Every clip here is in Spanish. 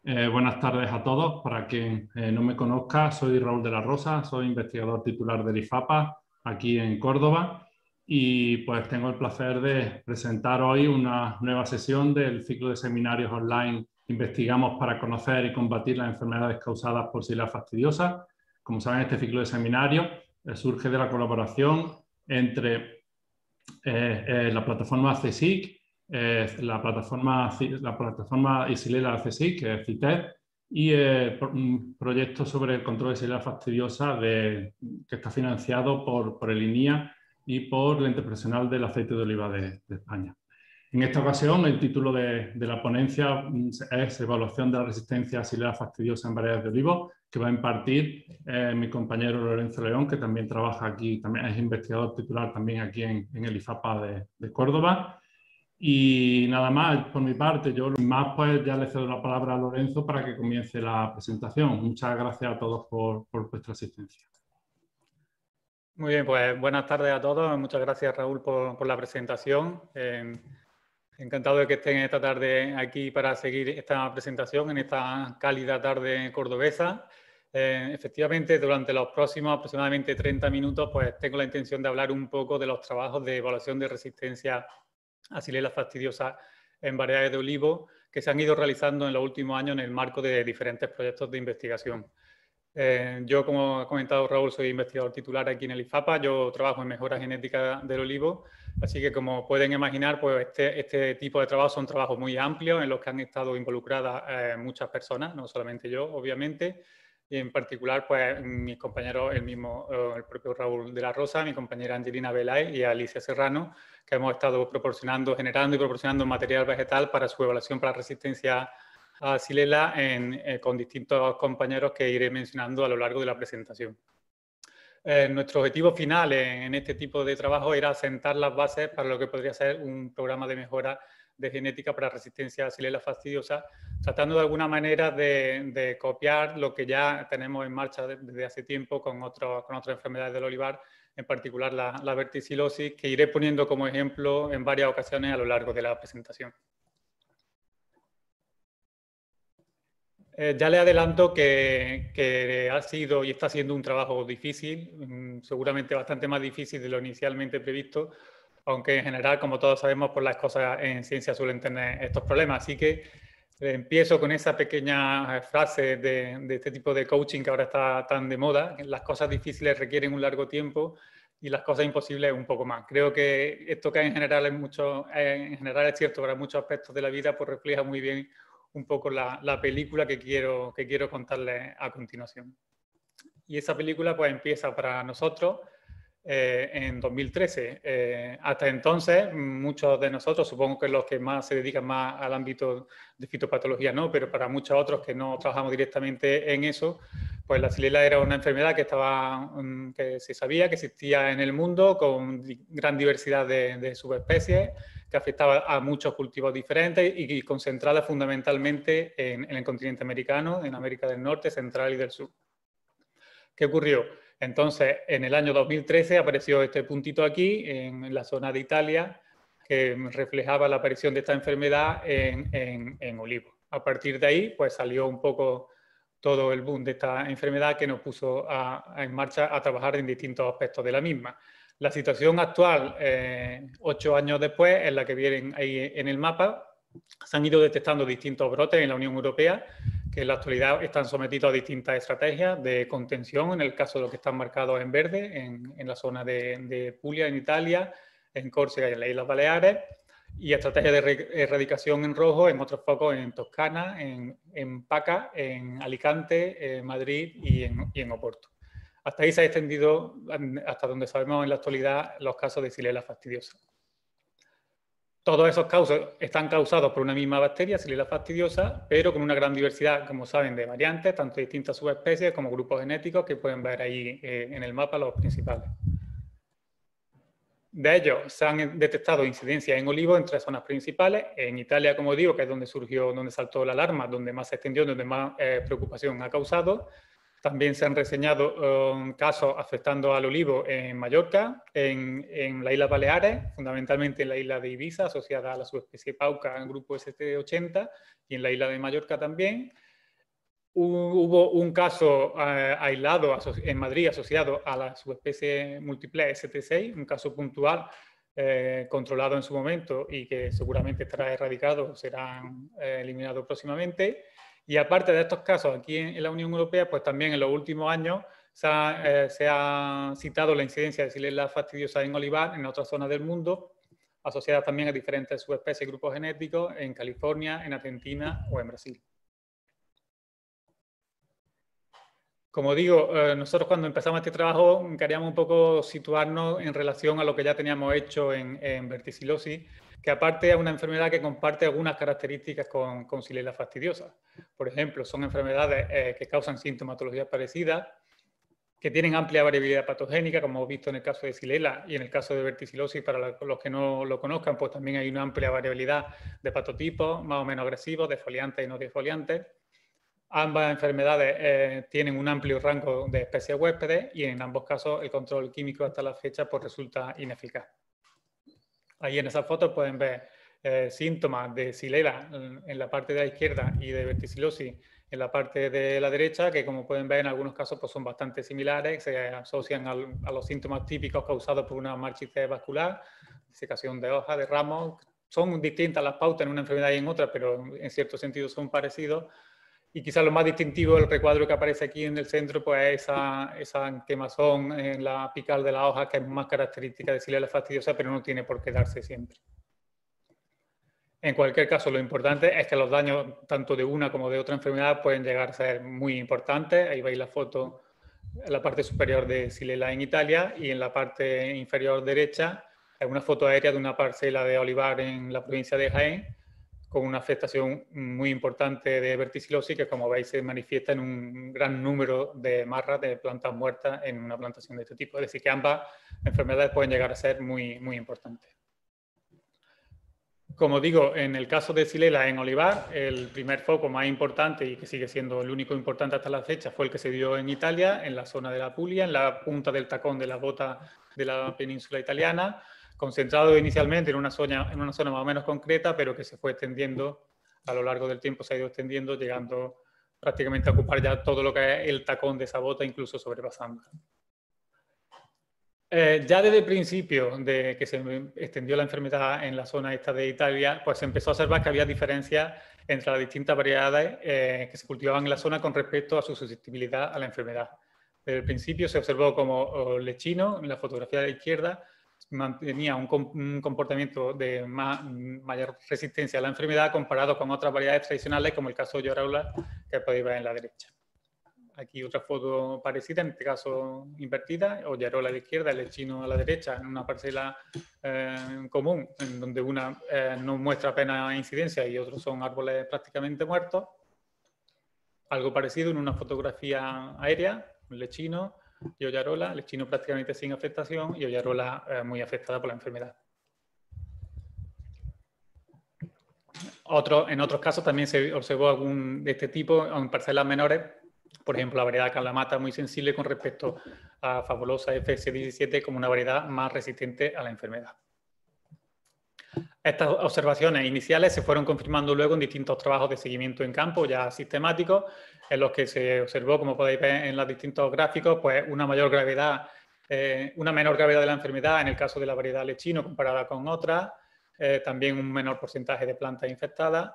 Buenas tardes a todos. Para quien no me conozca, soy Raúl de la Rosa, soy investigador titular del IFAPA aquí en Córdoba y pues tengo el placer de presentar hoy una nueva sesión del ciclo de seminarios online Investigamos para conocer y combatir las enfermedades causadas por Xylella fastidiosa. Como saben, este ciclo de seminarios surge de la colaboración entre la plataforma CSIC, la plataforma Xylella CSIC, que es CITES, y un proyecto sobre el control de Xylella fastidiosa que está financiado por el INIA y por el Ente Profesional del Aceite de Oliva de España. En esta ocasión, el título de la ponencia es Evaluación de la resistencia a Xylella fastidiosa en variedades de olivo, que va a impartir mi compañero Lorenzo León, que también trabaja aquí, también es investigador titular también aquí en el IFAPA de Córdoba. Y nada más, por mi parte, yo más pues ya le cedo la palabra a Lorenzo para que comience la presentación. Muchas gracias a todos por vuestra asistencia. Muy bien, pues buenas tardes a todos. Muchas gracias, Raúl, por la presentación. Encantado de que estén esta tarde aquí para seguir esta presentación en esta cálida tarde cordobesa. Efectivamente, durante los próximos aproximadamente 30 minutos, pues tengo la intención de hablar un poco de los trabajos de evaluación de resistencia a Xylella fastidiosa en variedades de olivo que se han ido realizando en los últimos años en el marco de diferentes proyectos de investigación. Yo, como ha comentado Raúl, soy investigador titular aquí en el IFAPA. Yo trabajo en mejora genética del olivo, así que como pueden imaginar, pues este tipo de trabajos son trabajos muy amplios en los que han estado involucradas muchas personas, no solamente yo, obviamente, y en particular, pues mis compañeros, el propio Raúl de la Rosa, mi compañera Angelina Velay y Alicia Serrano, que hemos estado generando y proporcionando material vegetal para su evaluación para resistencia a Xylella con distintos compañeros que iré mencionando a lo largo de la presentación. Nuestro objetivo final en este tipo de trabajo era sentar las bases para lo que podría ser un programa de mejora de genética para resistencia a Xylella fastidiosa, tratando de alguna manera de copiar lo que ya tenemos en marcha desde hace tiempo con otras enfermedades del olivar, en particular la verticilosis, que iré poniendo como ejemplo en varias ocasiones a lo largo de la presentación. Ya le adelanto que ha sido y está siendo un trabajo difícil, seguramente bastante más difícil de lo inicialmente previsto, aunque en general, como todos sabemos, pues las cosas en ciencia suelen tener estos problemas. Así que empiezo con esa pequeña frase de este tipo de coaching que ahora está tan de moda: las cosas difíciles requieren un largo tiempo y las cosas imposibles un poco más. Creo que esto que en general es cierto para muchos aspectos de la vida, pues refleja muy bien un poco la película que quiero contarles a continuación. Y esa película pues empieza para nosotros en 2013. Hasta entonces, muchos de nosotros, supongo que los que más se dedican más al ámbito de fitopatología no, pero para muchos otros que no trabajamos directamente en eso, pues la Xylella era una enfermedad que se sabía que existía en el mundo con gran diversidad de subespecies, que afectaba a muchos cultivos diferentes y concentrada fundamentalmente en el continente americano, en América del Norte, Central y del Sur. ¿Qué ocurrió? Entonces, en el año 2013 apareció este puntito aquí, en la zona de Italia, que reflejaba la aparición de esta enfermedad en olivo. A partir de ahí, pues salió un poco todo el boom de esta enfermedad que nos puso en marcha a trabajar en distintos aspectos de la misma. La situación actual, 8 años después, es la que vienen ahí en el mapa. Se han ido detectando distintos brotes en la Unión Europea que en la actualidad están sometidos a distintas estrategias de contención, en el caso de los que están marcados en verde, en la zona de Puglia, en Italia, en Córcega y en las Islas Baleares, y estrategias de erradicación en rojo en otros focos en Toscana, en Paca, en Alicante, en Madrid y en Oporto. Hasta ahí se ha extendido, hasta donde sabemos en la actualidad, los casos de Xylella fastidiosa. Todos esos casos están causados por una misma bacteria, Xylella fastidiosa, pero con una gran diversidad, como saben, de variantes, tanto de distintas subespecies como grupos genéticos que pueden ver ahí en el mapa los principales. De ellos se han detectado incidencias en olivo en 3 zonas principales. En Italia, como digo, que es donde saltó la alarma, donde más se extendió, donde más preocupación ha causado. También se han reseñado casos afectando al olivo en Mallorca, en las Islas Baleares, fundamentalmente en la isla de Ibiza, asociada a la subespecie Pauca, en el grupo ST80, y en la isla de Mallorca también. Hubo un caso aislado en Madrid asociado a la subespecie múltiple ST6, un caso puntual controlado en su momento y que seguramente estará erradicado o será eliminado próximamente. Y aparte de estos casos aquí en la Unión Europea, pues también en los últimos años se ha citado la incidencia de Xylella fastidiosa en olivar en otras zonas del mundo, asociadas también a diferentes subespecies y grupos genéticos en California, en Argentina o en Brasil. Como digo, nosotros cuando empezamos este trabajo queríamos un poco situarnos en relación a lo que ya teníamos hecho en verticilosis, que aparte es una enfermedad que comparte algunas características con Xylella fastidiosa. Por ejemplo, son enfermedades que causan sintomatologías parecidas, que tienen amplia variabilidad patogénica, como hemos visto en el caso de Xylella y en el caso de verticilosis, para los que no lo conozcan, pues también hay una amplia variabilidad de patotipos, más o menos agresivos, defoliantes y no defoliantes. Ambas enfermedades tienen un amplio rango de especies huéspedes y en ambos casos el control químico hasta la fecha pues, resulta ineficaz. Ahí en esa foto pueden ver síntomas de Xylella en la parte de la izquierda y de verticilosis en la parte de la derecha, que como pueden ver en algunos casos pues, son bastante similares, se asocian a los síntomas típicos causados por una marchitez vascular, disecación de hojas, de ramos. Son distintas las pautas en una enfermedad y en otra, pero en cierto sentido son parecidos. Y quizás lo más distintivo del recuadro que aparece aquí en el centro pues es esa quemazón en la apical de la hoja, que es más característica de Xylella fastidiosa, pero no tiene por qué darse siempre. En cualquier caso, lo importante es que los daños tanto de una como de otra enfermedad pueden llegar a ser muy importantes. Ahí veis la foto en la parte superior de Xylella en Italia y en la parte inferior derecha es una foto aérea de una parcela de olivar en la provincia de Jaén, con una afectación muy importante de verticilosis que, como veis, se manifiesta en un gran número de marras de plantas muertas en una plantación de este tipo. Es decir, que ambas enfermedades pueden llegar a ser muy, muy importantes. Como digo, en el caso de Xylella en olivar, el primer foco más importante y que sigue siendo el único importante hasta la fecha fue el que se dio en Italia, en la zona de la Puglia, en la punta del tacón de la bota de la península italiana, concentrado inicialmente en una zona más o menos concreta, pero que se fue extendiendo a lo largo del tiempo, se ha ido extendiendo, llegando prácticamente a ocupar ya todo lo que es el tacón de esa bota, incluso sobrepasando. Ya desde el principio de que se extendió la enfermedad en la zona esta de Italia, pues se empezó a observar que había diferencias entre las distintas variedades que se cultivaban en la zona con respecto a su susceptibilidad a la enfermedad. Desde el principio se observó como lechino, en la fotografía de la izquierda, mantenía un comportamiento de mayor resistencia a la enfermedad comparado con otras variedades tradicionales, como el caso de Lloraula, que podéis ver en la derecha. Aquí otra foto parecida, en este caso invertida, Ollarola a la izquierda, el lechino a la derecha, en una parcela común, en donde una no muestra apenas incidencia y otros son árboles prácticamente muertos. Algo parecido en una fotografía aérea, un lechino y Ollarola, lechino prácticamente sin afectación y Ollarola muy afectada por la enfermedad. En otros casos también se observó algún de este tipo en parcelas menores. Por ejemplo, la variedad Kalamata muy sensible con respecto a Fabulosa FS17 como una variedad más resistente a la enfermedad. Estas observaciones iniciales se fueron confirmando luego en distintos trabajos de seguimiento en campo ya sistemáticos, en los que se observó, como podéis ver en los distintos gráficos, pues una menor gravedad de la enfermedad en el caso de la variedad lechino comparada con otras, también un menor porcentaje de plantas infectadas,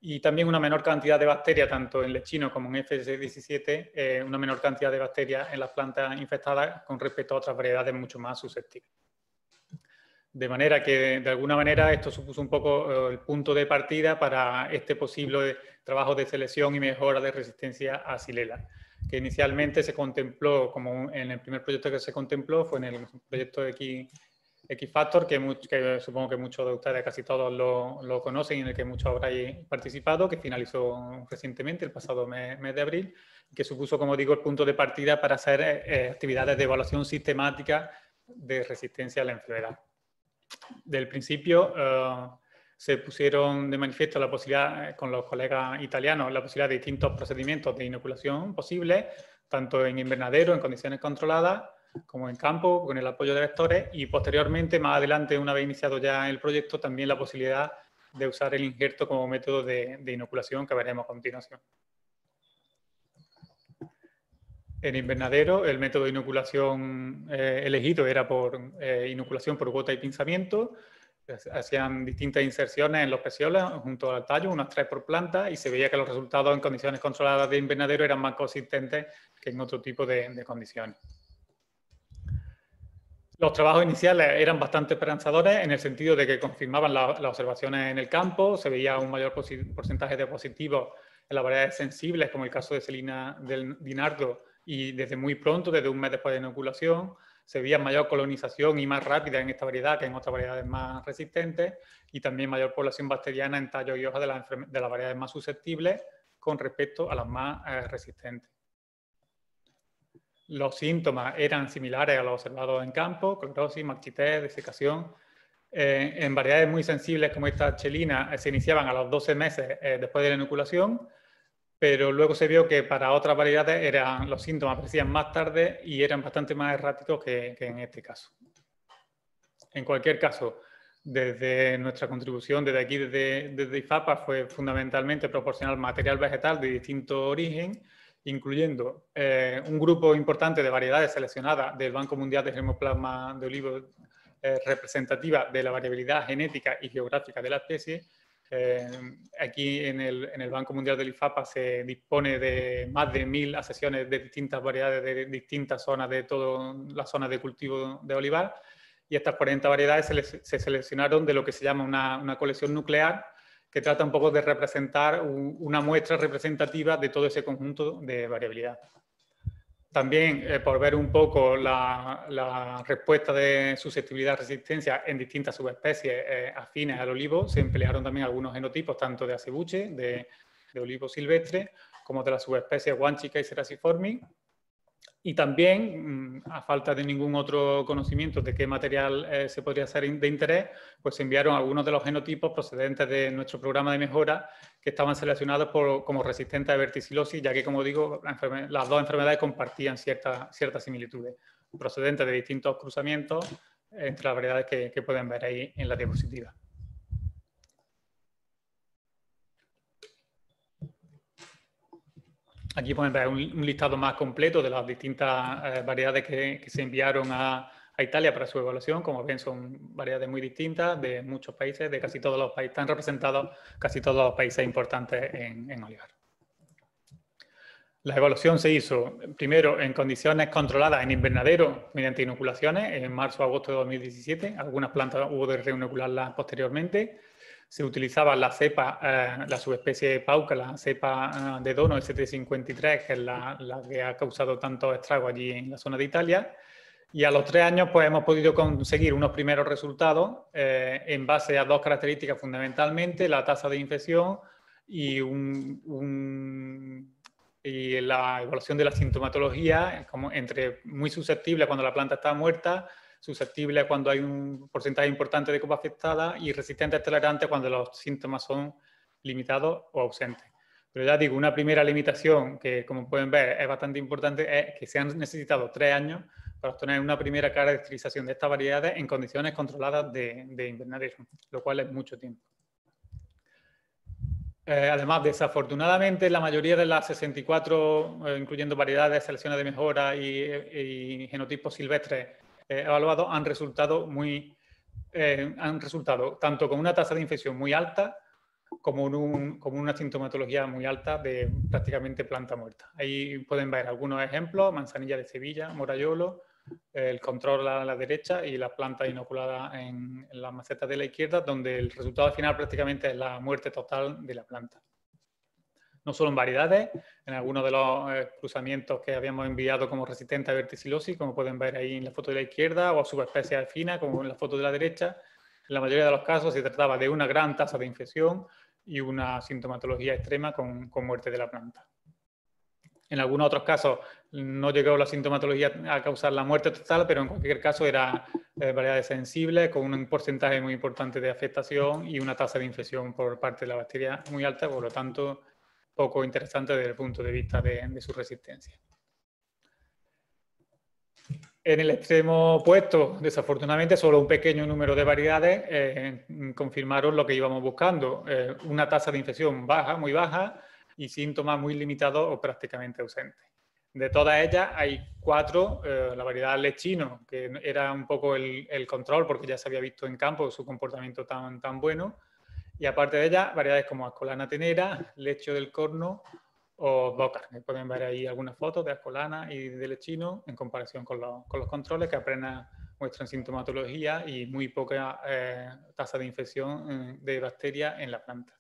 y también una menor cantidad de bacterias, tanto en lechino como en FS17, una menor cantidad de bacterias en las plantas infectadas con respecto a otras variedades mucho más susceptibles. De manera que, de alguna manera, esto supuso un poco el punto de partida para este posible trabajo de selección y mejora de resistencia a Xylella, que inicialmente se contempló, como en el primer proyecto que se contempló, fue en el proyecto X-Factor, que supongo que muchos de ustedes, casi todos lo conocen y en el que muchos habréis participado, que finalizó recientemente, el pasado mes de abril, que supuso, como digo, el punto de partida para hacer actividades de evaluación sistemática de resistencia a la enfermedad. Del principio se pusieron de manifiesto la posibilidad, con los colegas italianos, la posibilidad de distintos procedimientos de inoculación posibles, tanto en invernadero, en condiciones controladas, como en campo, con el apoyo de vectores, y posteriormente, más adelante, una vez iniciado ya el proyecto, también la posibilidad de usar el injerto como método de inoculación que veremos a continuación. En invernadero, el método de inoculación elegido era por inoculación por gota y pinzamiento. Hacían distintas inserciones en los peciolos junto al tallo, unas 3 por planta, y se veía que los resultados en condiciones controladas de invernadero eran más consistentes que en otro tipo de condiciones. Los trabajos iniciales eran bastante esperanzadores en el sentido de que confirmaban las observaciones en el campo, se veía un mayor porcentaje de positivos en las variedades sensibles, como el caso de Celina del Dinardo, y desde muy pronto, desde un mes después de inoculación, se veía mayor colonización y más rápida en esta variedad que en otras variedades más resistentes, y también mayor población bacteriana en tallos y hojas de las variedades más susceptibles con respecto a las más resistentes. Los síntomas eran similares a los observados en campo: clorosis, marchitez, desecación. En variedades muy sensibles como esta chelina se iniciaban a los 12 meses después de la inoculación, pero luego se vio que para otras variedades los síntomas aparecían más tarde y eran bastante más erráticos que en este caso. En cualquier caso, desde nuestra contribución, desde aquí, desde IFAPA, fue fundamentalmente proporcionar material vegetal de distinto origen, incluyendo un grupo importante de variedades seleccionadas del Banco Mundial de Germoplasma de Olivo, representativa de la variabilidad genética y geográfica de la especie. Aquí en el Banco Mundial del IFAPA se dispone de más de 1000 accesiones de distintas variedades de distintas zonas de toda la zona de cultivo de olivar, y estas 40 variedades se seleccionaron de lo que se llama una colección nuclear, que trata un poco de representar una muestra representativa de todo ese conjunto de variabilidad. También, por ver un poco la respuesta de susceptibilidad-resistencia en distintas subespecies afines al olivo, se emplearon también algunos genotipos, tanto de acebuche, de olivo silvestre, como de las subespecies guanchica y cerasiformis. Y también, a falta de ningún otro conocimiento de qué material se podría ser de interés, pues se enviaron algunos de los genotipos procedentes de nuestro programa de mejora que estaban seleccionados como resistentes a verticilosis, ya que, como digo, las dos enfermedades compartían ciertas similitudes, procedentes de distintos cruzamientos entre las variedades que pueden ver ahí en la diapositiva. Aquí pueden ver un listado más completo de las distintas variedades que se enviaron a Italia para su evaluación. Como ven, son variedades muy distintas de muchos países, de casi todos los países. Están representados casi todos los países importantes en olivar. La evaluación se hizo primero en condiciones controladas en invernadero mediante inoculaciones en marzo-agosto de 2017. Algunas plantas hubo de reinocularlas posteriormente. Se utilizaba la cepa, la subespecie Pauca, la cepa de Dono ST53, que es la que ha causado tantos estragos allí en la zona de Italia. Y a los 3 años pues, hemos podido conseguir unos primeros resultados en base a 2 características fundamentalmente: la tasa de infección y la evaluación de la sintomatología, como entre muy susceptible cuando la planta está muerta, susceptible cuando hay un porcentaje importante de copa afectada, y resistente a tolerante cuando los síntomas son limitados o ausentes. Pero ya digo, una primera limitación que, como pueden ver, es bastante importante, es que se han necesitado 3 años para obtener una primera caracterización de estas variedades en condiciones controladas de invernadero, lo cual es mucho tiempo. Además, desafortunadamente, la mayoría de las 64, incluyendo variedades, selecciones de mejora y genotipos silvestres evaluados, han resultado tanto con una tasa de infección muy alta como una sintomatología muy alta de prácticamente planta muerta. Ahí pueden ver algunos ejemplos: manzanilla de Sevilla, morayolo, el control a la derecha y las plantas inoculadas en las macetas de la izquierda, donde el resultado final prácticamente es la muerte total de la planta. No solo en variedades, en algunos de los cruzamientos que habíamos enviado como resistentes a verticilosis, como pueden ver ahí en la foto de la izquierda, o subespecies finas, como en la foto de la derecha. En la mayoría de los casos se trataba de una gran tasa de infección y una sintomatología extrema con muerte de la planta. En algunos otros casos no llegó la sintomatología a causar la muerte total, pero en cualquier caso eran variedades sensibles con un porcentaje muy importante de afectación y una tasa de infección por parte de la bacteria muy alta, por lo tanto poco interesante desde el punto de vista de su resistencia. En el extremo opuesto, desafortunadamente, solo un pequeño número de variedades confirmaron lo que íbamos buscando: una tasa de infección baja, muy baja, y síntomas muy limitados o prácticamente ausentes. De todas ellas hay 4, la variedad lechino, que era un poco el control porque ya se había visto en campo su comportamiento tan bueno, y aparte de ellas, variedades como Ascolana tenera, lecho del corno o Dócar, que pueden ver ahí algunas fotos de Ascolana y de lechino en comparación con los controles que apenas muestran sintomatología y muy poca tasa de infección de bacterias en la planta.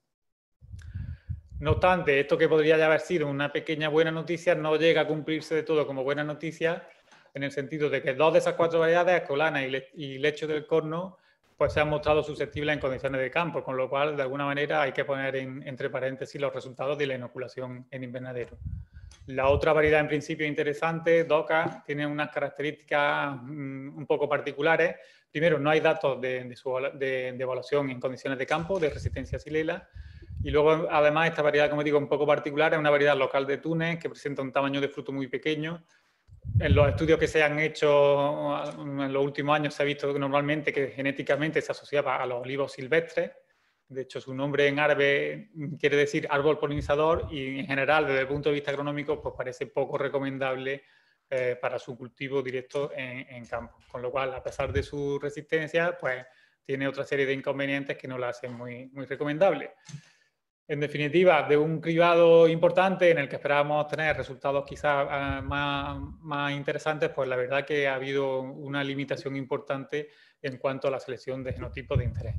No obstante, esto que podría ya haber sido una pequeña buena noticia no llega a cumplirse de todo como buena noticia, en el sentido de que 2 de esas 4 variedades, Ascolana y lecho del corno, pues se han mostrado susceptibles en condiciones de campo, con lo cual de alguna manera hay que poner entre paréntesis los resultados de la inoculación en invernadero. La otra variedad en principio interesante, DOCA, tiene unas características un poco particulares. Primero, no hay datos de evaluación en condiciones de campo, de resistencia a Xylella. Y luego, además, esta variedad, como digo, un poco particular, es una variedad local de Túnez que presenta un tamaño de fruto muy pequeño. En los estudios que se han hecho en los últimos años se ha visto normalmente que genéticamente se asociaba a los olivos silvestres. De hecho, su nombre en árabe quiere decir árbol polinizador y en general, desde el punto de vista agronómico, pues parece poco recomendable para su cultivo directo en campo. Con lo cual, a pesar de su resistencia, pues tiene otra serie de inconvenientes que no la hacen muy recomendable. En definitiva, de un cribado importante en el que esperábamos tener resultados quizás más interesantes, pues la verdad que ha habido una limitación importante en cuanto a la selección de genotipos de interés.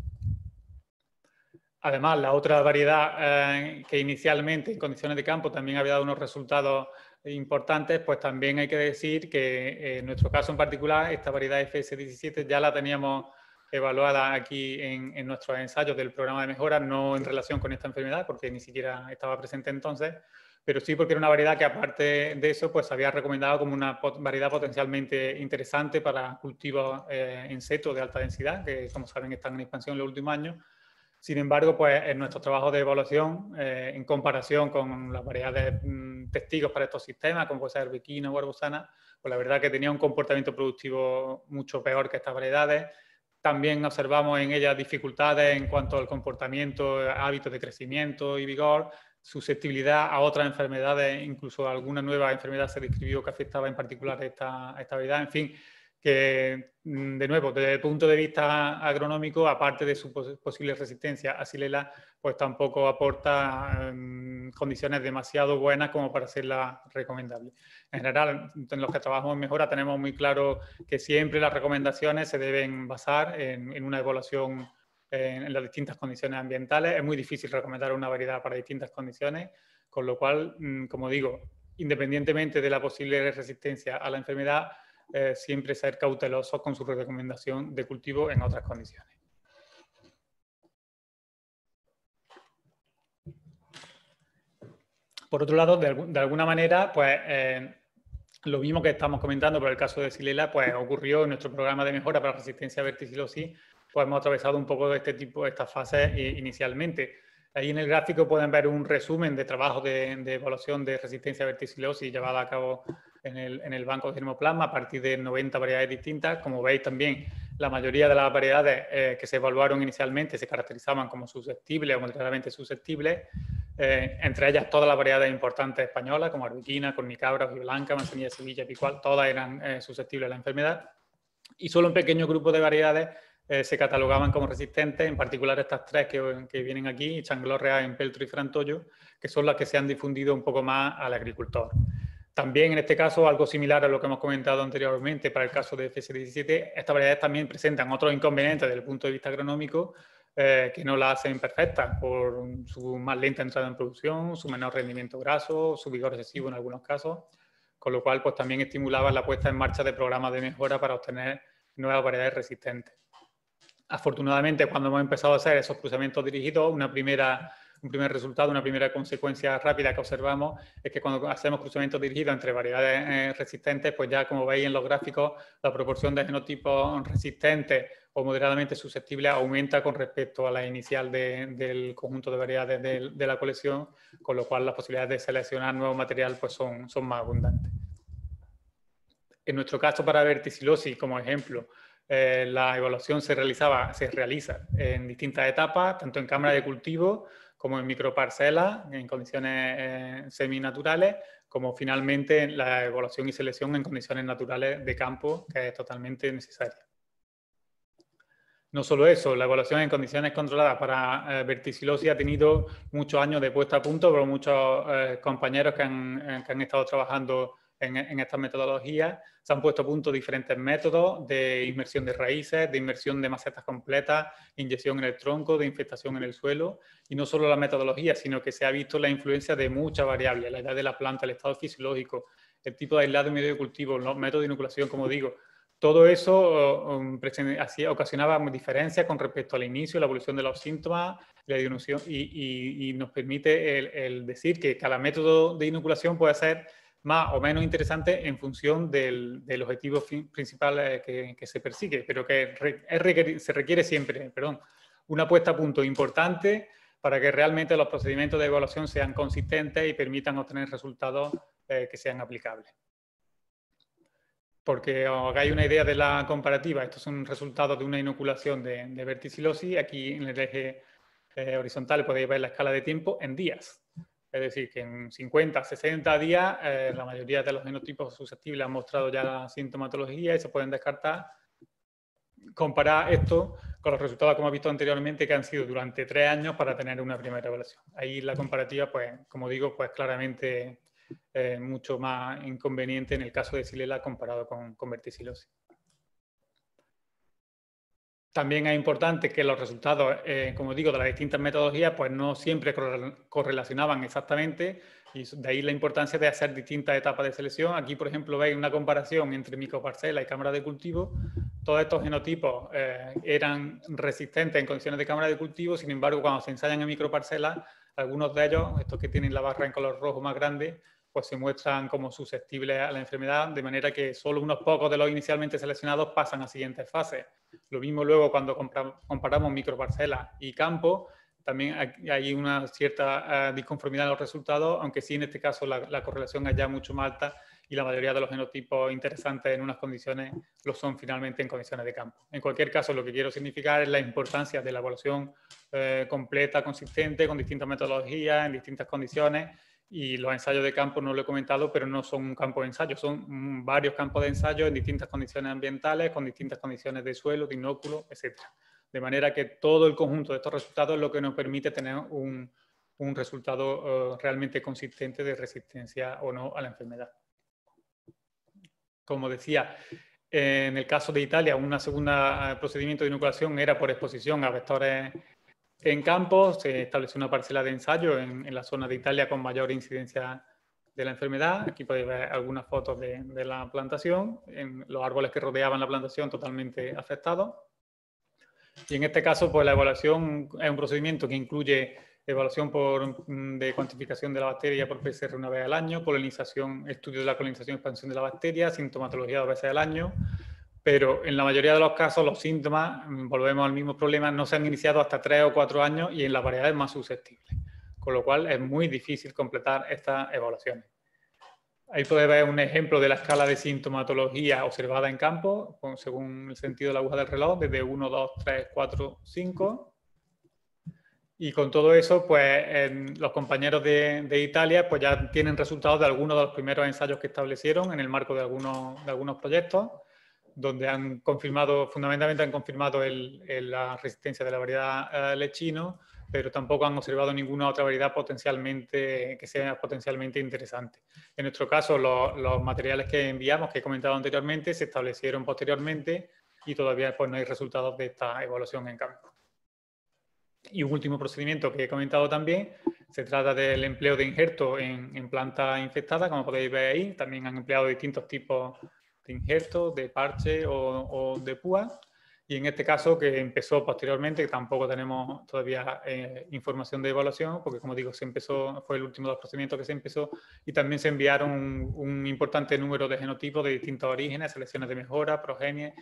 Además, la otra variedad que inicialmente en condiciones de campo también había dado unos resultados importantes, pues también hay que decir que en nuestro caso en particular, esta variedad FS17 ya la teníamos evaluada aquí en nuestros ensayos del programa de mejora, no en relación con esta enfermedad, porque ni siquiera estaba presente entonces, pero sí porque era una variedad que aparte de eso, pues se había recomendado como una variedad potencialmente interesante para cultivos en seto de alta densidad, que como saben están en expansión en los últimos años. Sin embargo, pues en nuestro trabajo de evaluación, en comparación con las variedades testigos para estos sistemas, como puede ser Arbequina o Arbosana, pues la verdad que tenía un comportamiento productivo mucho peor que estas variedades. También observamos en ellas dificultades en cuanto al comportamiento, hábitos de crecimiento y vigor, susceptibilidad a otras enfermedades, incluso alguna nueva enfermedad se describió que afectaba en particular a esta variedad. En fin, que de nuevo, desde el punto de vista agronómico, aparte de su posible resistencia a Xylella, pues tampoco aporta condiciones demasiado buenas como para hacerla recomendable. En general, en los que trabajamos en mejora tenemos muy claro que siempre las recomendaciones se deben basar en una evaluación en las distintas condiciones ambientales. Es muy difícil recomendar una variedad para distintas condiciones, con lo cual, como digo, independientemente de la posible resistencia a la enfermedad, siempre ser cautelosos con su recomendación de cultivo en otras condiciones. Por otro lado, de alguna manera, pues lo mismo que estamos comentando por el caso de Xylella, pues ocurrió en nuestro programa de mejora para resistencia a verticilosis, pues hemos atravesado un poco de estas fases inicialmente. Ahí en el gráfico pueden ver un resumen de trabajo de evaluación de resistencia a verticilosis llevada a cabo en el banco de germoplasma a partir de 90 variedades distintas. Como veis también, la mayoría de las variedades que se evaluaron inicialmente se caracterizaban como susceptibles o moderadamente susceptibles. Entre ellas todas las variedades importantes españolas, como Arbequina, Cornicabra, Hojiblanca, Manzanilla de Sevilla, Picual, todas eran susceptibles a la enfermedad. Y solo un pequeño grupo de variedades se catalogaban como resistentes, en particular estas 3 que vienen aquí, Changlorrea, Empeltro y Frantollo, que son las que se han difundido un poco más al agricultor. También en este caso, algo similar a lo que hemos comentado anteriormente para el caso de FS17, estas variedades también presentan otros inconvenientes desde el punto de vista agronómico que no la hacen perfecta por su más lenta entrada en producción, su menor rendimiento graso, su vigor excesivo en algunos casos, con lo cual pues también estimulaba la puesta en marcha de programas de mejora para obtener nuevas variedades resistentes. Afortunadamente, cuando hemos empezado a hacer esos cruzamientos dirigidos, un primer resultado, una primera consecuencia rápida que observamos es que cuando hacemos cruzamientos dirigidos entre variedades resistentes, pues ya como veis en los gráficos, la proporción de genotipos resistentes o moderadamente susceptibles aumenta con respecto a la inicial del conjunto de variedades de la colección, con lo cual las posibilidades de seleccionar nuevo material pues son más abundantes. En nuestro caso, para verticilosis, como ejemplo, la evaluación se realiza en distintas etapas, tanto en cámara de cultivo como en microparcelas, en condiciones seminaturales, como finalmente la evaluación y selección en condiciones naturales de campo, que es totalmente necesaria. No solo eso, la evaluación en condiciones controladas para verticilosis ha tenido muchos años de puesta a punto, pero muchos compañeros que han estado trabajando en estas metodologías se han puesto a punto diferentes métodos de inmersión de raíces, de inmersión de macetas completas, inyección en el tronco, de infestación en el suelo, y no solo la metodología, sino que se ha visto la influencia de muchas variables, la edad de la planta, el estado fisiológico, el tipo de aislado y medio de cultivo, los métodos de inoculación, como digo. Todo eso ocasionaba diferencias con respecto al inicio, la evolución de los síntomas, la diagnosticación, y nos permite el decir que cada método de inoculación puede ser más o menos interesante en función del objetivo principal que se persigue, pero que se requiere siempre, una puesta a punto importante para que realmente los procedimientos de evaluación sean consistentes y permitan obtener resultados que sean aplicables. Porque os hagáis una idea de la comparativa, estos son resultados de una inoculación de verticilosis. Aquí en el eje horizontal podéis ver la escala de tiempo en días. Es decir, que en 50, 60 días la mayoría de los genotipos susceptibles han mostrado ya la sintomatología y se pueden descartar. Comparar esto con los resultados, como he visto anteriormente, que han sido durante 3 años para tener una primera evaluación. Ahí la comparativa, pues, como digo, pues claramente mucho más inconveniente en el caso de Xylella comparado con verticilosis. También es importante que los resultados, como digo, de las distintas metodologías, pues no siempre correlacionaban exactamente, y de ahí la importancia de hacer distintas etapas de selección. Aquí, por ejemplo, veis una comparación entre microparcela y cámara de cultivo. Todos estos genotipos eran resistentes en condiciones de cámara de cultivo, sin embargo, cuando se ensayan en microparcelas, algunos de ellos, estos que tienen la barra en color rojo más grande, pues se muestran como susceptibles a la enfermedad, de manera que solo unos pocos de los inicialmente seleccionados pasan a siguientes fases. Lo mismo luego cuando comparamos microparcelas y campo, también hay una cierta disconformidad en los resultados, aunque sí en este caso la correlación es ya mucho más alta y la mayoría de los genotipos interesantes en unas condiciones lo son finalmente en condiciones de campo. En cualquier caso, lo que quiero significar es la importancia de la evaluación completa, consistente, con distintas metodologías, en distintas condiciones. Y los ensayos de campo no lo he comentado, pero no son un campo de ensayo, son varios campos de ensayo en distintas condiciones ambientales, con distintas condiciones de suelo, de inóculo, etc. De manera que todo el conjunto de estos resultados es lo que nos permite tener un resultado realmente consistente de resistencia o no a la enfermedad. Como decía, en el caso de Italia, un segundo procedimiento de inoculación era por exposición a vectores en campo. Se estableció una parcela de ensayo en la zona de Italia con mayor incidencia de la enfermedad. Aquí podéis ver algunas fotos de la plantación, en los árboles que rodeaban la plantación totalmente afectados. Y en este caso, pues la evaluación es un procedimiento que incluye evaluación de cuantificación de la bacteria por PCR una vez al año, polinización, estudio de la colonización y expansión de la bacteria, sintomatología 2 veces al año. Pero en la mayoría de los casos los síntomas, volvemos al mismo problema, no se han iniciado hasta 3 o 4 años y en las variedades más susceptibles. Con lo cual es muy difícil completar estas evaluaciones. Ahí podéis ver un ejemplo de la escala de sintomatología observada en campo, según el sentido de la aguja del reloj, desde 1, 2, 3, 4, 5. Y con todo eso, pues los compañeros de Italia pues ya tienen resultados de algunos de los primeros ensayos que establecieron en el marco de algunos proyectos, donde han confirmado, fundamentalmente han confirmado la resistencia de la variedad lechino, pero tampoco han observado ninguna otra variedad que sea potencialmente interesante. En nuestro caso, los materiales que enviamos, que he comentado anteriormente, se establecieron posteriormente y todavía pues, no hay resultados de esta evaluación en campo. Y un último procedimiento que he comentado también, se trata del empleo de injerto en plantas infectadas, como podéis ver ahí. También han empleado distintos tipos de injertos, de parche o de púa. Y en este caso, que empezó posteriormente, que tampoco tenemos todavía información de evaluación, porque como digo, fue el último de los procedimientos que se empezó, y también se enviaron un importante número de genotipos de distintos orígenes, selecciones de mejora, progenie,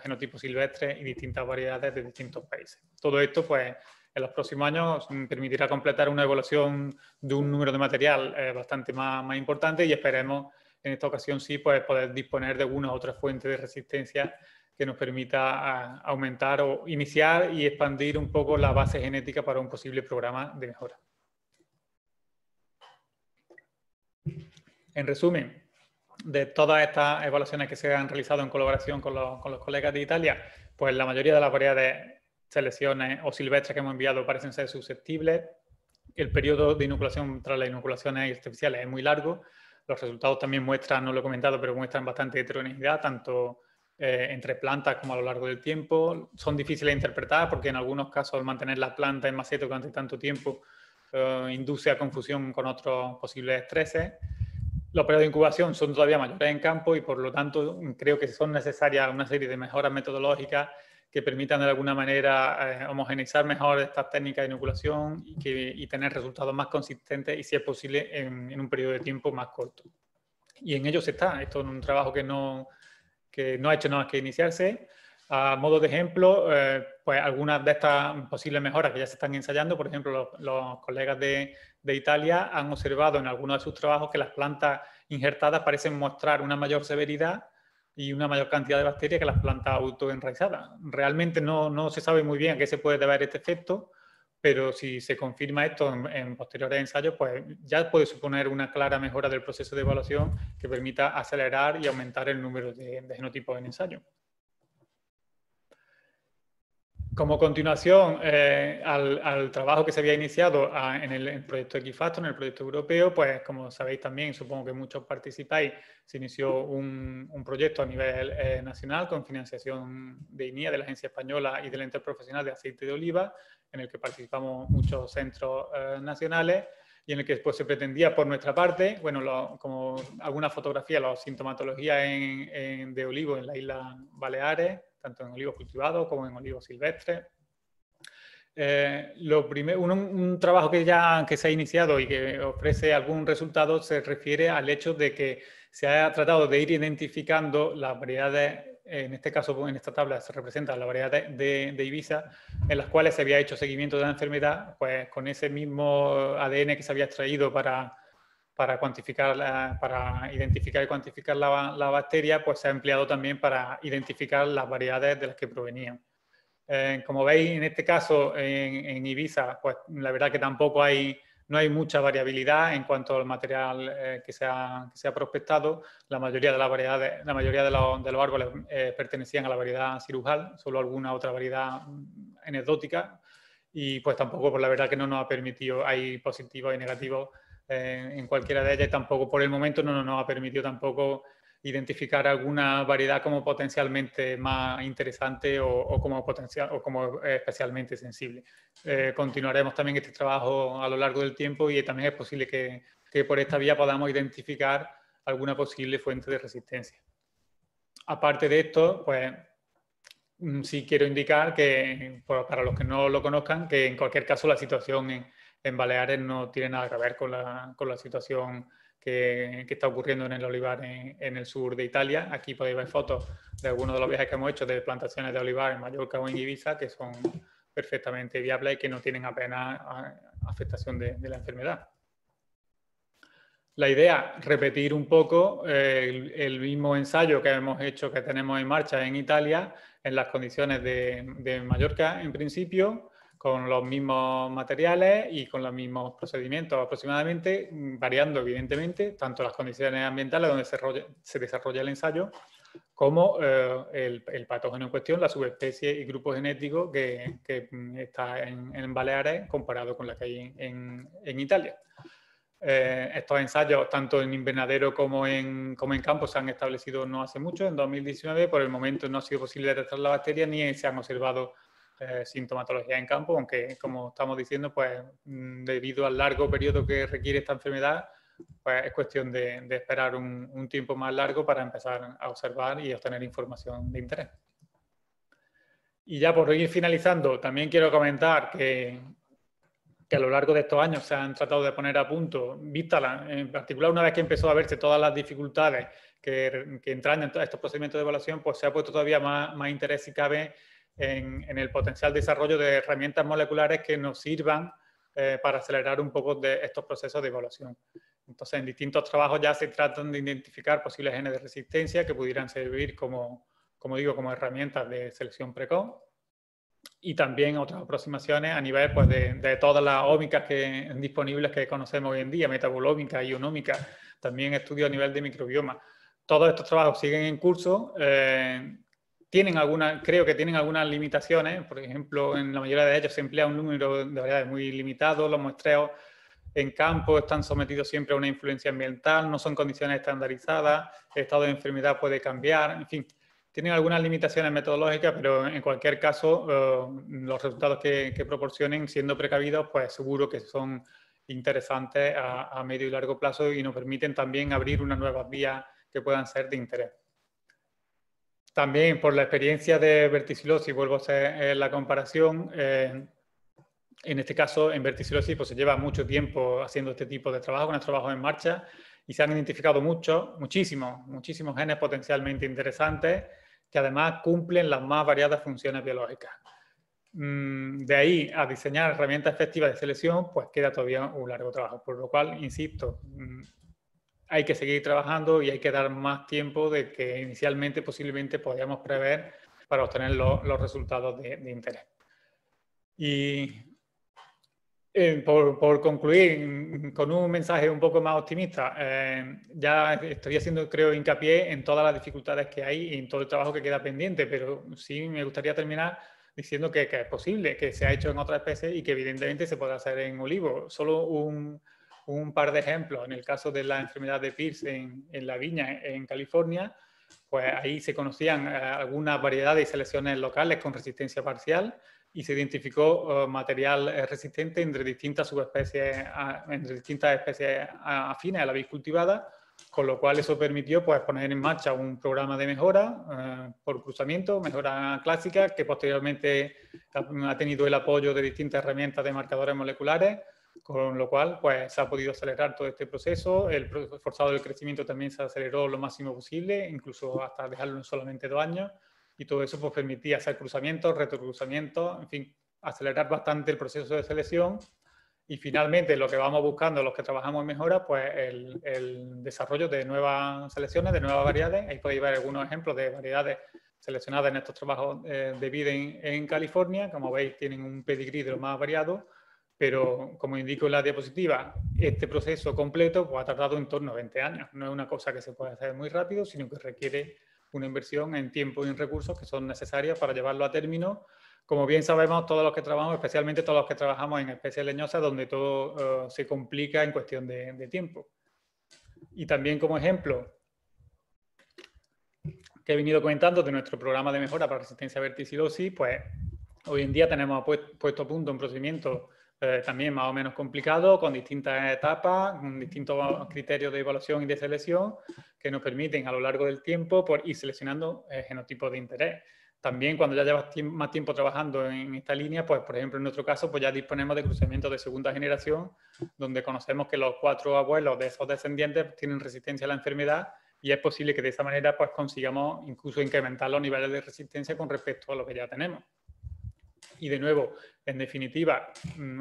genotipos silvestres y distintas variedades de distintos países. Todo esto, pues, en los próximos años permitirá completar una evaluación de un número de material bastante más importante y esperemos en esta ocasión sí pues, poder disponer de una u otra fuente de resistencia que nos permita aumentar o iniciar y expandir un poco la base genética para un posible programa de mejora. En resumen, de todas estas evaluaciones que se han realizado en colaboración con los colegas de Italia, pues la mayoría de las variedades, selecciones o silvestres que hemos enviado parecen ser susceptibles. El periodo de inoculación tras las inoculaciones artificiales es muy largo. Los resultados también muestran, no lo he comentado, pero muestran bastante heterogeneidad, tanto entre plantas como a lo largo del tiempo. Son difíciles de interpretar porque en algunos casos mantener la planta en maceta durante tanto tiempo induce a confusión con otros posibles estreses. Los periodos de incubación son todavía mayores en campo y por lo tanto creo que son necesarias una serie de mejoras metodológicas que permitan de alguna manera homogeneizar mejor estas técnicas de inoculación y tener resultados más consistentes y, si es posible, en un periodo de tiempo más corto. Y en ello se está. Esto es un trabajo que no ha hecho nada más que iniciarse. A modo de ejemplo, pues algunas de estas posibles mejoras que ya se están ensayando, por ejemplo, los colegas de Italia han observado en algunos de sus trabajos que las plantas injertadas parecen mostrar una mayor severidad y una mayor cantidad de bacterias que las plantas autoenraizadas. Realmente no se sabe muy bien a qué se puede deber este efecto, pero si se confirma esto en posteriores ensayos, pues ya puede suponer una clara mejora del proceso de evaluación que permita acelerar y aumentar el número de genotipos en ensayo. Como continuación al trabajo que se había iniciado en el proyecto X-Factor, en el proyecto europeo, pues como sabéis también, supongo que muchos participáis, se inició un proyecto a nivel nacional con financiación de INIA, de la Agencia Española y del Ente Profesional de Aceite de Oliva, en el que participamos muchos centros nacionales y en el que pues, se pretendía por nuestra parte, bueno, como alguna fotografía, la sintomatología de olivo en las Islas Baleares, tanto en olivos cultivados como en olivos silvestres. Un trabajo que se ha iniciado y que ofrece algún resultado se refiere al hecho de que se ha tratado de ir identificando las variedades, en este caso en esta tabla se representa la variedad de Ibiza, en las cuales se había hecho seguimiento de la enfermedad, pues con ese mismo ADN que se había extraído para cuantificar, para identificar y cuantificar la bacteria, pues se ha empleado también para identificar las variedades de las que provenían. Como veis, en este caso, en Ibiza, pues la verdad que tampoco no hay mucha variabilidad en cuanto al material que se ha prospectado. La mayoría de las variedades, la mayoría de los árboles pertenecían a la variedad cirujal, solo alguna otra variedad anecdótica, y pues tampoco, por la verdad que no nos ha permitido, hay positivos y negativos en cualquiera de ellas, y tampoco por el momento no nos ha permitido tampoco identificar alguna variedad como potencialmente más interesante o como especialmente sensible. Continuaremos también este trabajo a lo largo del tiempo y también es posible que por esta vía podamos identificar alguna posible fuente de resistencia. Aparte de esto, pues sí quiero indicar que, para los que no lo conozcan, que en cualquier caso la situación en Baleares no tiene nada que ver con la situación que está ocurriendo en el olivar en el sur de Italia. Aquí podéis ver fotos de algunos de los viajes que hemos hecho de plantaciones de olivar en Mallorca o en Ibiza, que son perfectamente viables y que no tienen apenas afectación de la enfermedad. La idea, repetir un poco el mismo ensayo que hemos hecho, que tenemos en marcha en Italia, en las condiciones de Mallorca en principio, con los mismos materiales y con los mismos procedimientos aproximadamente, variando evidentemente tanto las condiciones ambientales donde se desarrolla el ensayo, como el patógeno en cuestión, la subespecie y grupo genético que está en Baleares comparado con la que hay en Italia. Estos ensayos, tanto en invernadero como en campo, se han establecido no hace mucho, en 2019. Por el momento no ha sido posible detectar la bacteria ni se han observado sintomatología en campo, aunque, como estamos diciendo, pues debido al largo periodo que requiere esta enfermedad, pues es cuestión de esperar un tiempo más largo para empezar a observar y obtener información de interés. Y ya por ir finalizando, también quiero comentar que a lo largo de estos años se han tratado de poner a punto, en particular una vez que empezó a verse todas las dificultades que entran en estos procedimientos de evaluación, pues se ha puesto todavía más interés, si cabe, en el potencial desarrollo de herramientas moleculares que nos sirvan para acelerar un poco de estos procesos de evaluación. Entonces, en distintos trabajos ya se tratan de identificar posibles genes de resistencia que pudieran servir como como digo, como herramientas de selección precoz. Y también otras aproximaciones a nivel pues, de todas las ómicas disponibles que conocemos hoy en día, metabolómica, ionómica, también estudios a nivel de microbioma. Todos estos trabajos siguen en curso, creo que tienen algunas limitaciones. Por ejemplo, en la mayoría de ellos se emplea un número de variedades muy limitado, los muestreos en campo están sometidos siempre a una influencia ambiental, no son condiciones estandarizadas, el estado de enfermedad puede cambiar, en fin. Tienen algunas limitaciones metodológicas, pero en cualquier caso, los resultados que proporcionen, siendo precavidos, pues seguro que son interesantes a medio y largo plazo y nos permiten también abrir unas nuevas vías que puedan ser de interés. También por la experiencia de verticilosis, vuelvo a hacer la comparación, en este caso en verticilosis pues se lleva mucho tiempo haciendo este tipo de trabajo, unos trabajos en marcha, y se han identificado muchísimos genes potencialmente interesantes que además cumplen las más variadas funciones biológicas. De ahí a diseñar herramientas efectivas de selección, pues queda todavía un largo trabajo, por lo cual, insisto, hay que seguir trabajando y hay que dar más tiempo de que inicialmente posiblemente podíamos prever para obtener los resultados de interés. Y por concluir con un mensaje un poco más optimista, ya estoy haciendo, creo, hincapié en todas las dificultades que hay y en todo el trabajo que queda pendiente, pero sí me gustaría terminar diciendo que es posible, que se ha hecho en otras especies y que evidentemente se puede hacer en olivo. Solo un par de ejemplos. En el caso de la enfermedad de Pierce en la viña en California, pues ahí se conocían algunas variedades y selecciones locales con resistencia parcial, y se identificó material resistente entre distintas subespecies, entre distintas especies afines a la vid cultivada, con lo cual eso permitió pues, poner en marcha un programa de mejora por cruzamiento, mejora clásica, que posteriormente ha tenido el apoyo de distintas herramientas de marcadores moleculares, con lo cual pues, se ha podido acelerar todo este proceso. El forzado del crecimiento también se aceleró lo máximo posible, incluso hasta dejarlo en solamente 2 años. Y todo eso pues, permitía hacer cruzamientos, retrocruzamientos, en fin, acelerar bastante el proceso de selección. Y finalmente lo que vamos buscando los que trabajamos en mejora, pues el desarrollo de nuevas selecciones, de nuevas variedades. Ahí podéis ver algunos ejemplos de variedades seleccionadas en estos trabajos de vid en California. Como veis, tienen un pedigrí de lo más variado, pero como indico en la diapositiva, este proceso completo pues, ha tardado en torno a 20 años. No es una cosa que se puede hacer muy rápido, sino que requiere una inversión en tiempo y en recursos que son necesarios para llevarlo a término. Como bien sabemos, todos los que trabajamos, especialmente todos los que trabajamos en especies leñosas, donde todo se complica en cuestión de tiempo. Y también como ejemplo que he venido comentando de nuestro programa de mejora para resistencia a verticilosis, pues hoy en día tenemos puesto a punto un procedimiento también más o menos complicado, con distintas etapas, con distintos criterios de evaluación y de selección que nos permiten a lo largo del tiempo ir seleccionando genotipos de interés. También cuando ya llevas más tiempo trabajando en esta línea, pues por ejemplo en nuestro caso pues ya disponemos de cruzamientos de segunda generación, donde conocemos que los 4 abuelos de esos descendientes tienen resistencia a la enfermedad, y es posible que de esa manera pues consigamos incluso incrementar los niveles de resistencia con respecto a lo que ya tenemos. Y de nuevo, en definitiva,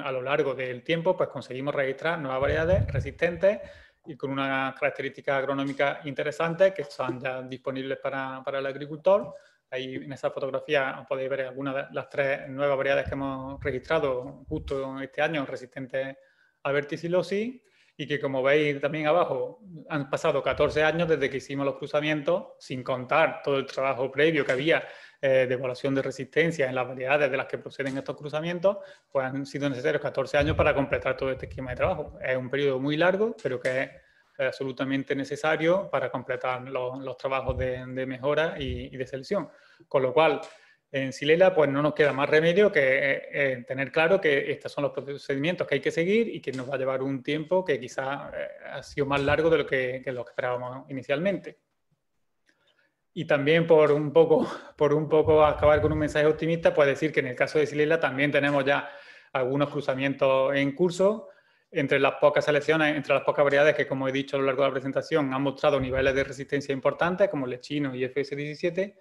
a lo largo del tiempo, pues conseguimos registrar nuevas variedades resistentes y con unas características agronómicas interesantes que están ya disponibles para el agricultor. Ahí en esa fotografía podéis ver algunas de las 3 nuevas variedades que hemos registrado justo este año resistentes a verticilosis, y que como veis también abajo han pasado 14 años desde que hicimos los cruzamientos, sin contar todo el trabajo previo que había de evaluación de resistencia en las variedades de las que proceden estos cruzamientos, pues han sido necesarios 14 años para completar todo este esquema de trabajo. Es un periodo muy largo, pero que es absolutamente necesario para completar los trabajos de mejora y de selección. Con lo cual, en Xylella pues no nos queda más remedio que tener claro que estos son los procedimientos que hay que seguir y que nos va a llevar un tiempo que quizás ha sido más largo de lo que esperábamos inicialmente. Y también por un poco acabar con un mensaje optimista, pues decir que en el caso de Xylella también tenemos ya algunos cruzamientos en curso entre las pocas selecciones, entre las pocas variedades que, como he dicho a lo largo de la presentación, han mostrado niveles de resistencia importantes, como lechino y FS17,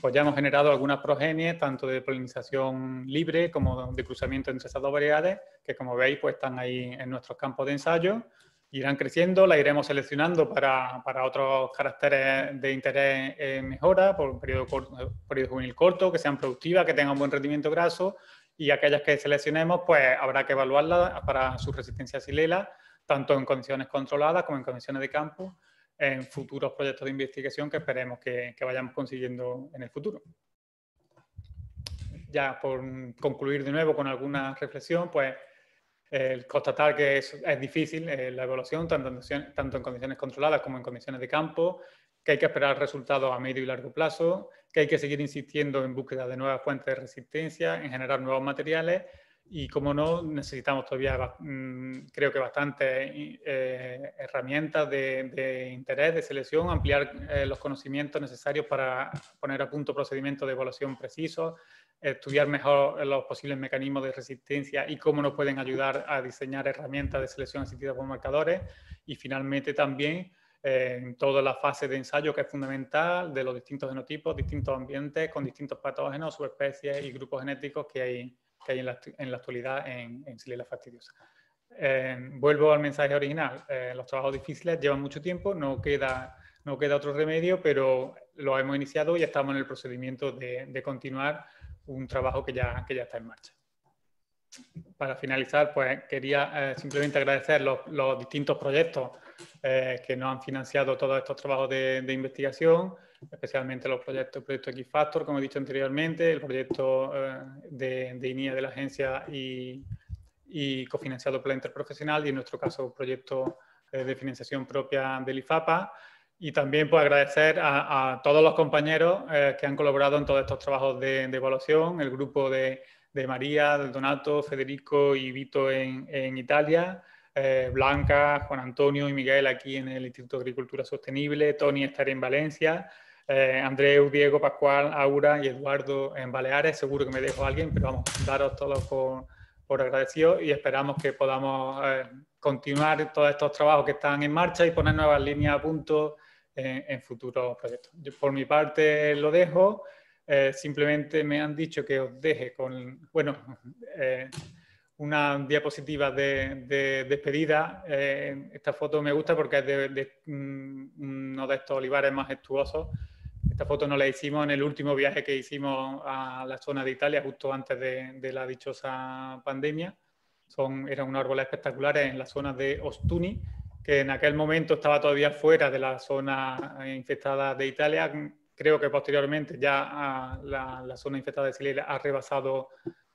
pues ya hemos generado algunas progenies, tanto de polinización libre como de cruzamiento entre esas 2 variedades, que como veis, pues están ahí en nuestros campos de ensayo, irán creciendo, las iremos seleccionando para otros caracteres de interés en mejora, por un periodo juvenil corto, que sean productivas, que tengan buen rendimiento graso, y aquellas que seleccionemos, pues habrá que evaluarlas para su resistencia a Xylella, tanto en condiciones controladas como en condiciones de campo, en futuros proyectos de investigación que esperemos que vayamos consiguiendo en el futuro. Ya por concluir de nuevo con alguna reflexión, pues constatar que es difícil la evaluación, tanto en condiciones controladas como en condiciones de campo, que hay que esperar resultados a medio y largo plazo, que hay que seguir insistiendo en búsqueda de nuevas fuentes de resistencia, en generar nuevos materiales y, como no, necesitamos todavía, creo que bastantes herramientas de interés, de selección, ampliar los conocimientos necesarios para poner a punto procedimientos de evaluación precisos, estudiar mejor los posibles mecanismos de resistencia y cómo nos pueden ayudar a diseñar herramientas de selección asistida por marcadores, y finalmente también en toda la fase de ensayo, que es fundamental, de los distintos genotipos, distintos ambientes con distintos patógenos, subespecies y grupos genéticos que hay en la actualidad en Xylella fastidiosa. Vuelvo al mensaje original. Los trabajos difíciles llevan mucho tiempo, no queda otro remedio, pero lo hemos iniciado y estamos en el procedimiento de continuar un trabajo que ya está en marcha. Para finalizar, pues quería simplemente agradecer los distintos proyectos que nos han financiado todos estos trabajos de investigación, especialmente el proyecto X-Factor, como he dicho anteriormente, el proyecto de INIA de la agencia y cofinanciado por la Interprofesional, y en nuestro caso proyecto de financiación propia del IFAPA. Y también pues agradecer a todos los compañeros que han colaborado en todos estos trabajos de evaluación, el grupo de María, del Donato, Federico y Vito en Italia, Blanca, Juan Antonio y Miguel aquí en el Instituto de Agricultura Sostenible, Tony estará en Valencia, Andreu, Diego, Pascual, Aura y Eduardo en Baleares. Seguro que me dejo a alguien, pero vamos, daros todos por agradecidos, y esperamos que podamos continuar todos estos trabajos que están en marcha y poner nuevas líneas a punto en futuros proyectos. Yo, por mi parte, lo dejo. Simplemente me han dicho que os deje con, bueno, una diapositiva de despedida. Esta foto me gusta porque es de uno de estos olivares majestuosos. Esta foto nos la hicimos en el último viaje que hicimos a la zona de Italia, justo antes de la dichosa pandemia. Eran unos árboles espectaculares en la zona de Ostuni, que en aquel momento estaba todavía fuera de la zona infectada de Italia. Creo que posteriormente ya la zona infectada de Xylella ha rebasado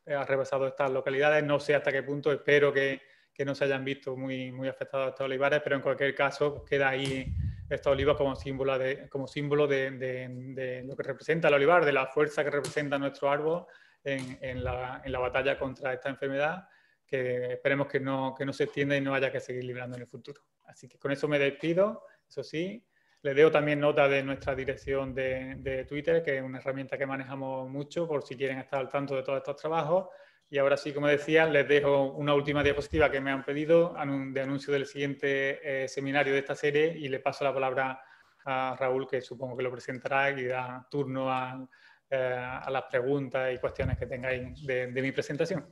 estas localidades. No sé hasta qué punto, espero que no se hayan visto muy afectados estos olivares, pero en cualquier caso queda ahí estos olivos como símbolo de lo que representa el olivar, de la fuerza que representa nuestro árbol en la batalla contra esta enfermedad, que esperemos que no se extienda y no haya que seguir librando en el futuro. Así que con eso me despido. Eso sí, les dejo también nota de nuestra dirección de Twitter, que es una herramienta que manejamos mucho por si quieren estar al tanto de todos estos trabajos. Y ahora sí, como decía, les dejo una última diapositiva que me han pedido de anuncio del siguiente seminario de esta serie, y le paso la palabra a Raúl, que supongo que lo presentará y da turno a las preguntas y cuestiones que tengáis de mi presentación.